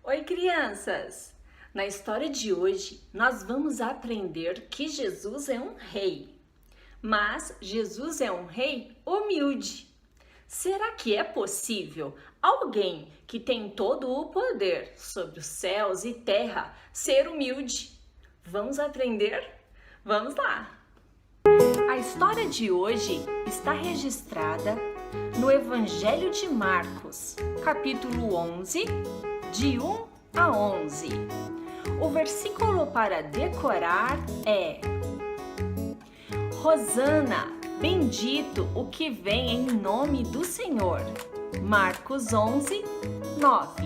Oi, crianças! Na história de hoje, nós vamos aprender que Jesus é um rei. Mas Jesus é um rei humilde. Será que é possível alguém que tem todo o poder sobre os céus e terra ser humilde? Vamos aprender? Vamos lá! A história de hoje está registrada no Evangelho de Marcos, capítulo 11, de 1 a 11. O versículo para decorar é: Hosana, bendito o que vem em nome do Senhor. Marcos 11, 9.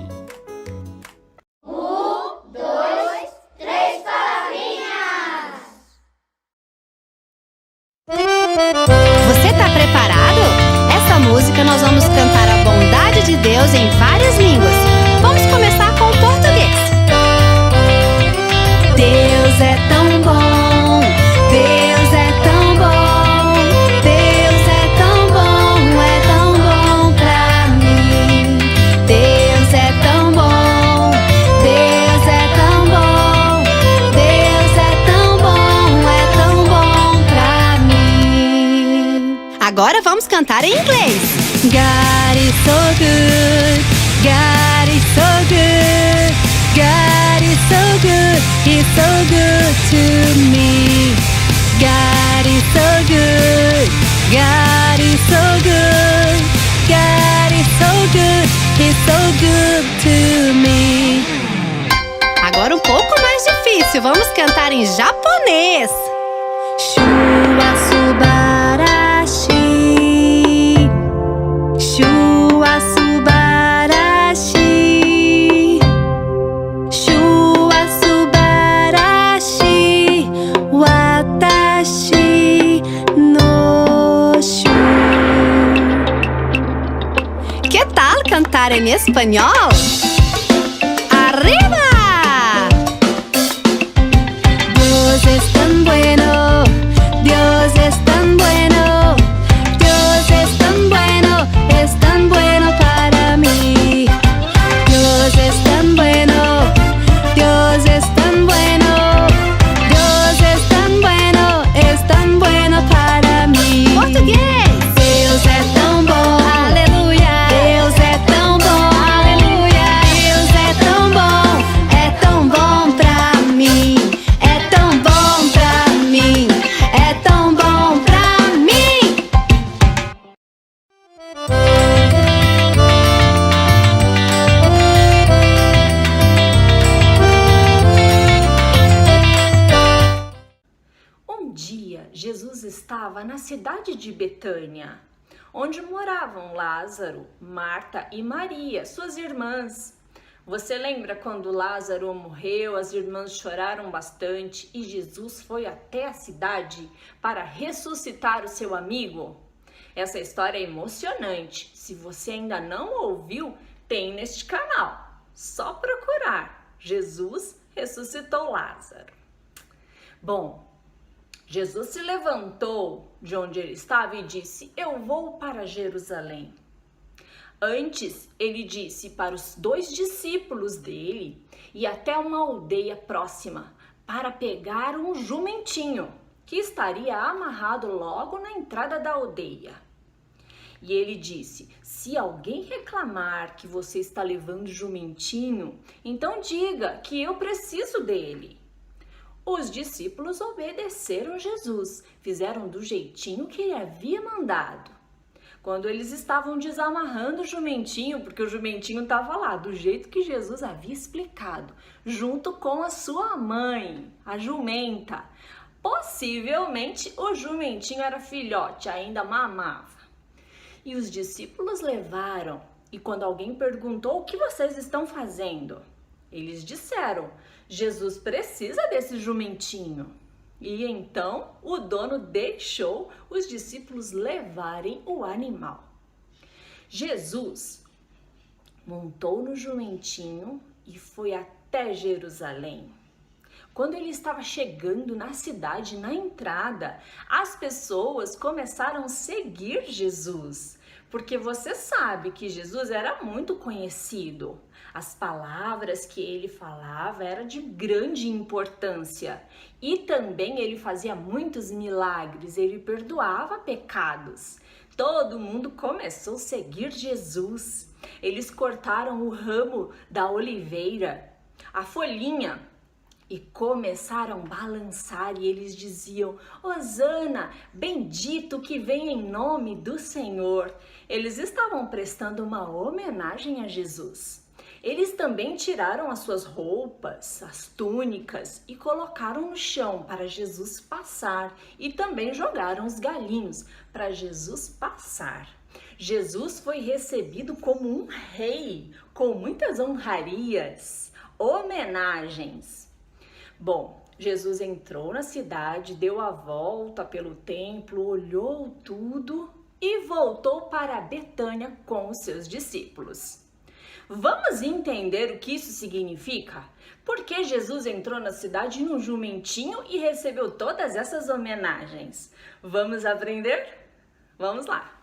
1, 2, 3 palavrinhas! Você está preparado? Essa música nós vamos cantar a bondade de Deus em várias línguas. Vamos começar com o português. Deus é tão bom, Deus é tão bom, Deus é tão bom pra mim. Deus é tão bom, Deus é tão bom, Deus é tão bom pra mim. Agora vamos cantar em inglês. God is so good, God is so good, God is so good, He's so good to me. God is so good, God is so good, God is so good, He's so good to me. Agora um pouco mais difícil, vamos cantar em japonês. Shua subarashi, Shua subarashi, Shua subarashi, watashi no shu. Que tal cantar em espanhol? Arriba! Dios es tan bueno, Dios es tan bueno, Dios es tan bueno para mí. Dios es tan bueno, Dios es tan bueno, Dios es tan bueno para mí. Português! Deus é tão bom, aleluia! Deus é tão bom, aleluia! Deus é tão bom pra mim. É tão bom pra mim, é tão bom pra mim. Um dia, Jesus estava na cidade de Betânia, onde moravam Lázaro, Marta e Maria, suas irmãs. Você lembra quando Lázaro morreu, as irmãs choraram bastante e Jesus foi até a cidade para ressuscitar o seu amigo? Essa história é emocionante. Se você ainda não ouviu, tem neste canal. Só procurar. Jesus ressuscitou Lázaro. Bom, Jesus se levantou de onde ele estava e disse: Eu vou para Jerusalém. Antes, ele disse para os 2 discípulos dele ir até uma aldeia próxima para pegar um jumentinho que estaria amarrado logo na entrada da aldeia. E ele disse: se alguém reclamar que você está levando jumentinho, então diga que eu preciso dele. Os discípulos obedeceram Jesus, fizeram do jeitinho que ele havia mandado. Quando eles estavam desamarrando o jumentinho, porque o jumentinho estava lá, do jeito que Jesus havia explicado, junto com a sua mãe, a jumenta. Possivelmente o jumentinho era filhote, ainda mamava. E os discípulos levaram, e quando alguém perguntou: o que vocês estão fazendo? Eles disseram: Jesus precisa desse jumentinho. E então o dono deixou os discípulos levarem o animal. Jesus montou no jumentinho e foi até Jerusalém. Quando ele estava chegando na cidade, na entrada, as pessoas começaram a seguir Jesus, Porque você sabe que Jesus era muito conhecido. As palavras que ele falava eram de grande importância. E também ele fazia muitos milagres, ele perdoava pecados. Todo mundo começou a seguir Jesus. Eles cortaram o ramo da oliveira, a folhinha, e começaram a balançar, e eles diziam: Hosana, bendito que vem em nome do Senhor. Eles estavam prestando uma homenagem a Jesus. Eles também tiraram as suas roupas, as túnicas, e colocaram no chão para Jesus passar. E também jogaram os galinhos para Jesus passar. Jesus foi recebido como um rei, com muitas honrarias, homenagens. Bom, Jesus entrou na cidade, deu a volta pelo templo, olhou tudo e voltou para Betânia com os seus discípulos. Vamos entender o que isso significa? Por que Jesus entrou na cidade num jumentinho e recebeu todas essas homenagens? Vamos aprender? Vamos lá!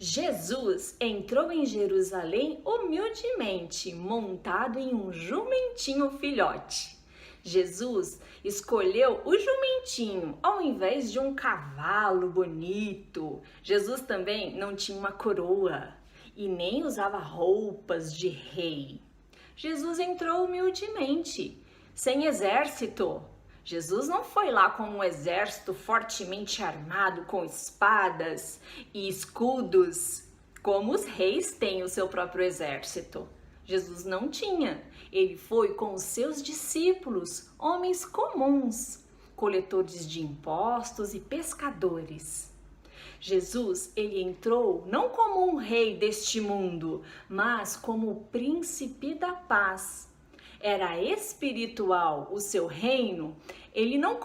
Jesus entrou em Jerusalém humildemente, montado em um jumentinho filhote. Jesus escolheu o jumentinho ao invés de um cavalo bonito. Jesus também não tinha uma coroa e nem usava roupas de rei. Jesus entrou humildemente, sem exército. Jesus não foi lá com um exército fortemente armado com espadas e escudos, como os reis têm o seu próprio exército. Jesus não tinha. Ele foi com os seus discípulos, homens comuns, coletores de impostos e pescadores. Jesus, ele entrou não como um rei deste mundo, mas como o príncipe da paz. Era espiritual o seu reino. Ele não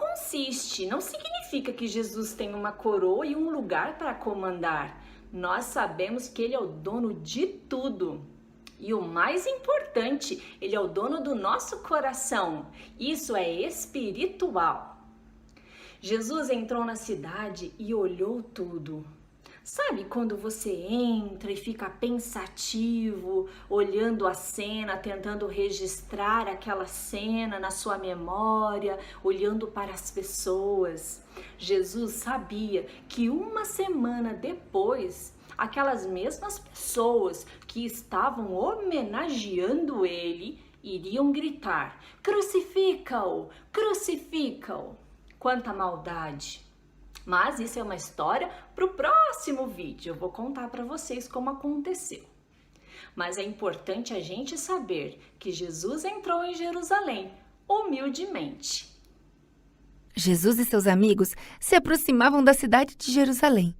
significa que Jesus tem uma coroa e um lugar para comandar. Nós sabemos que ele é o dono de tudo. E o mais importante, ele é o dono do nosso coração. Isso é espiritual. Jesus entrou na cidade e olhou tudo. Sabe quando você entra e fica pensativo, olhando a cena, tentando registrar aquela cena na sua memória, olhando para as pessoas? Jesus sabia que uma semana depois, aquelas mesmas pessoas que estavam homenageando ele iriam gritar: crucifica-o, crucifica-o. Quanta maldade! Mas isso é uma história para o próximo vídeo. Eu vou contar para vocês como aconteceu. Mas é importante a gente saber que Jesus entrou em Jerusalém humildemente. Jesus e seus amigos se aproximavam da cidade de Jerusalém.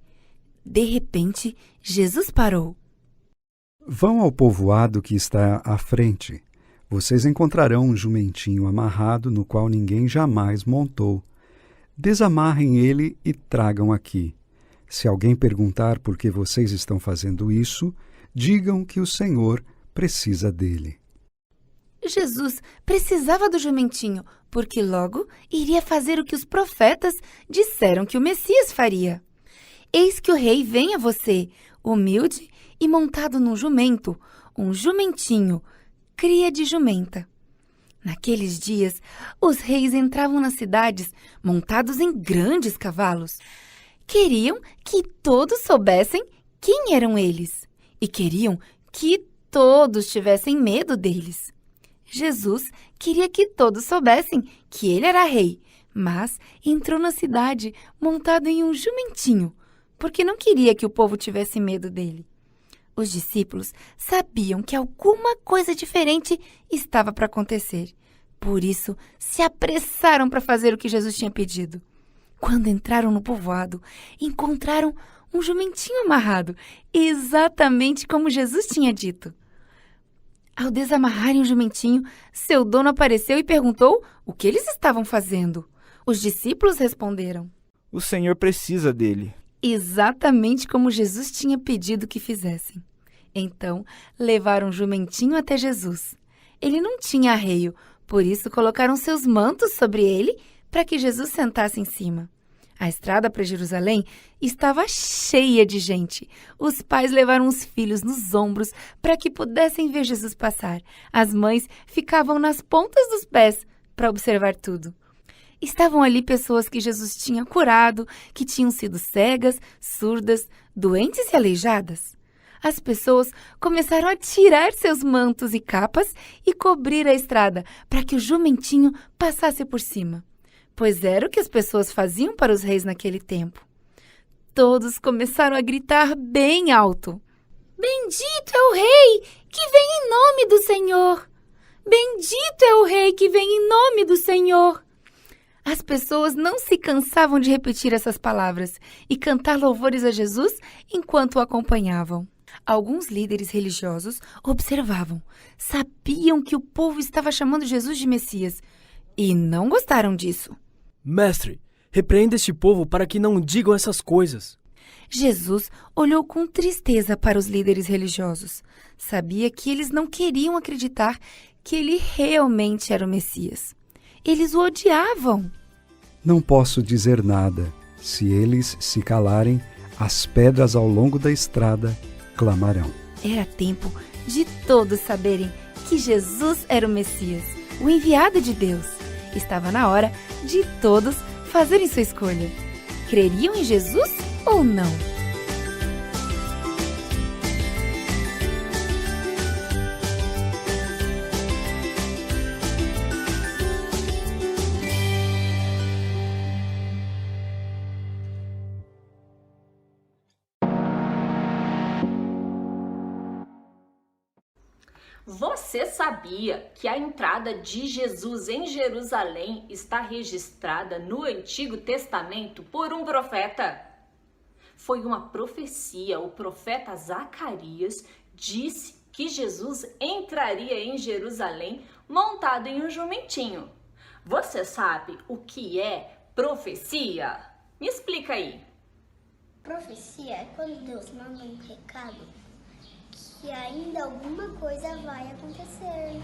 De repente, Jesus parou. Vão ao povoado que está à frente. Vocês encontrarão um jumentinho amarrado no qual ninguém jamais montou. Desamarrem ele e tragam aqui. Se alguém perguntar por que vocês estão fazendo isso, digam que o Senhor precisa dele. Jesus precisava do jumentinho, porque logo iria fazer o que os profetas disseram que o Messias faria. Eis que o rei vem a você, humilde e montado num jumento, um jumentinho, cria de jumenta. Naqueles dias, os reis entravam nas cidades montados em grandes cavalos. Queriam que todos soubessem quem eram eles e queriam que todos tivessem medo deles. Jesus queria que todos soubessem que ele era rei, mas entrou na cidade montado em um jumentinho, porque não queria que o povo tivesse medo dele. Os discípulos sabiam que alguma coisa diferente estava para acontecer. Por isso, se apressaram para fazer o que Jesus tinha pedido. Quando entraram no povoado, encontraram um jumentinho amarrado, exatamente como Jesus tinha dito. Ao desamarrarem o jumentinho, seu dono apareceu e perguntou o que eles estavam fazendo. Os discípulos responderam: O Senhor precisa dele. Exatamente como Jesus tinha pedido que fizessem. Então, levaram o jumentinho até Jesus. Ele não tinha arreio, por isso colocaram seus mantos sobre ele para que Jesus sentasse em cima. A estrada para Jerusalém estava cheia de gente. Os pais levaram os filhos nos ombros para que pudessem ver Jesus passar. As mães ficavam nas pontas dos pés para observar tudo. Estavam ali pessoas que Jesus tinha curado, que tinham sido cegas, surdas, doentes e aleijadas. As pessoas começaram a tirar seus mantos e capas e cobrir a estrada para que o jumentinho passasse por cima, pois era o que as pessoas faziam para os reis naquele tempo. Todos começaram a gritar bem alto: "Bendito é o rei que vem em nome do Senhor! Bendito é o rei que vem em nome do Senhor!" As pessoas não se cansavam de repetir essas palavras e cantar louvores a Jesus enquanto o acompanhavam. Alguns líderes religiosos observavam, sabiam que o povo estava chamando Jesus de Messias e não gostaram disso. Mestre, repreenda este povo para que não digam essas coisas. Jesus olhou com tristeza para os líderes religiosos. Sabia que eles não queriam acreditar que ele realmente era o Messias. Eles o odiavam. Não posso dizer nada. Se eles se calarem, as pedras ao longo da estrada clamarão. Era tempo de todos saberem que Jesus era o Messias, o enviado de Deus. Estava na hora de todos fazerem sua escolha. Creriam em Jesus ou não? Você sabia que a entrada de Jesus em Jerusalém está registrada no Antigo Testamento por um profeta? Foi uma profecia. O profeta Zacarias disse que Jesus entraria em Jerusalém montado em um jumentinho. Você sabe o que é profecia? Me explica aí. Profecia é quando Deus manda um recado que ainda alguma coisa vai acontecer.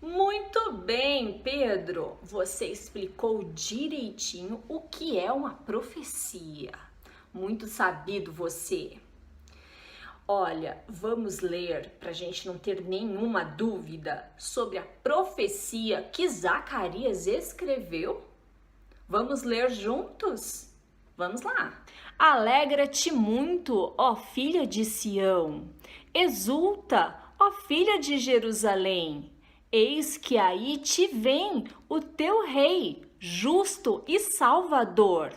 Muito bem, Pedro. Você explicou direitinho o que é uma profecia. Muito sabido você. Olha, vamos ler para a gente não ter nenhuma dúvida sobre a profecia que Zacarias escreveu. Vamos ler juntos? Vamos lá. Alegra-te muito, ó filha de Sião. Exulta, ó filha de Jerusalém. Eis que aí te vem o teu rei, justo e salvador,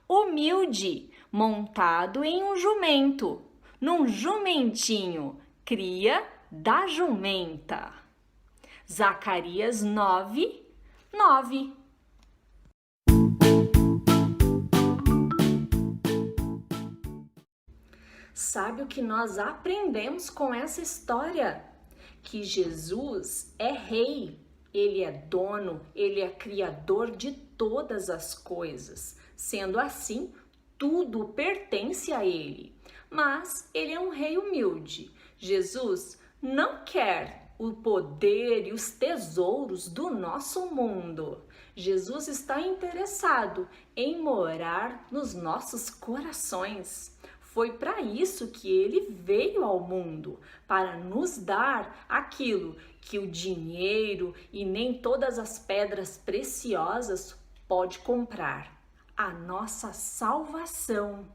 humilde, montado em um jumento, num jumentinho, cria da jumenta. Zacarias 9:9. Sabe o que nós aprendemos com essa história? Que Jesus é rei, ele é dono, ele é criador de todas as coisas. Sendo assim, tudo pertence a ele. Mas ele é um rei humilde. Jesus não quer o poder e os tesouros do nosso mundo. Jesus está interessado em morar nos nossos corações. Foi para isso que ele veio ao mundo, para nos dar aquilo que o dinheiro e nem todas as pedras preciosas pode comprar, a nossa salvação.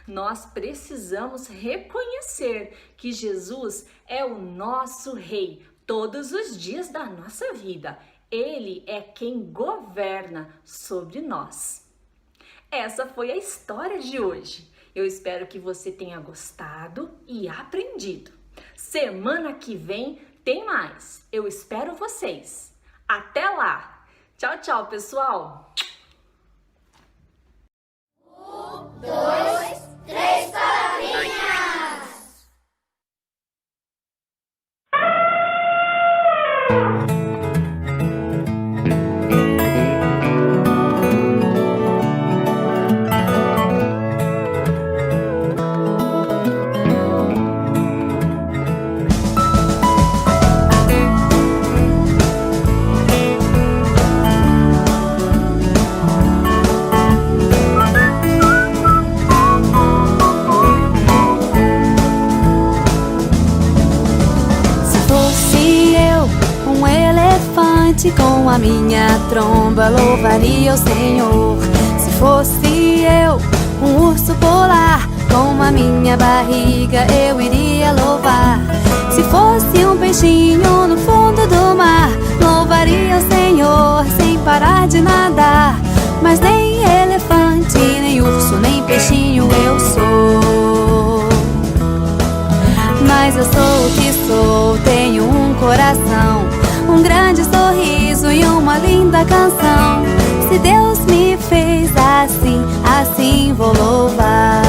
Nós precisamos reconhecer que Jesus é o nosso rei todos os dias da nossa vida. Ele é quem governa sobre nós. Essa foi a história de hoje. Eu espero que você tenha gostado e aprendido. Semana que vem tem mais. Eu espero vocês. Até lá. Tchau, tchau, pessoal. 1, 2, 3 palavrinhas! elefante com a minha tromba louvaria o Senhor. Se fosse eu, um urso polar, com a minha barriga eu iria louvar. Se fosse um peixinho no fundo do mar, louvaria o Senhor sem parar de nadar. Mas nem elefante, nem urso, nem peixinho eu sou. Mas eu sou o que sou, tenho um coração, um grande sorriso e uma linda canção. Se Deus me fez assim, assim vou louvar.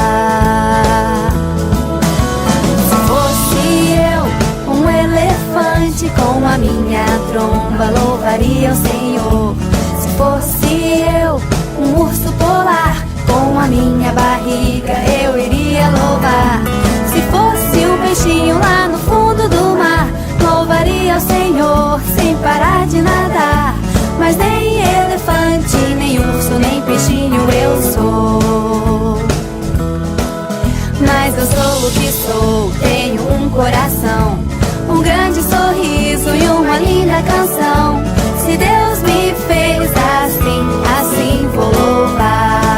Se fosse eu, um elefante com a minha tromba louvaria o Senhor. Se fosse eu, um urso polar, com a minha barriga eu iria louvar. Se fosse um peixinho lá no fundo do mar, louvaria o Senhor sem parar de nadar. Mas nem elefante, nem urso, nem peixinho eu sou. Mas eu sou o que sou, tenho um coração, um grande sorriso e uma linda canção. Se Deus me fez assim, assim vou louvar.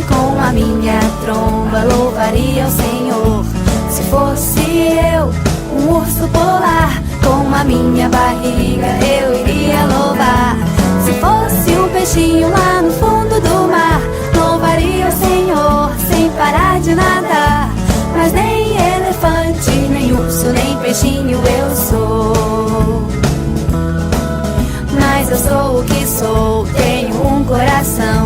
Com a minha tromba louvaria o Senhor. Se fosse eu, um urso polar, com a minha barriga eu iria louvar. Se fosse um peixinho lá no fundo do mar, louvaria o Senhor sem parar de nadar. Mas nem elefante, nem urso, nem peixinho eu sou. Mas eu sou o que sou, tenho um coração,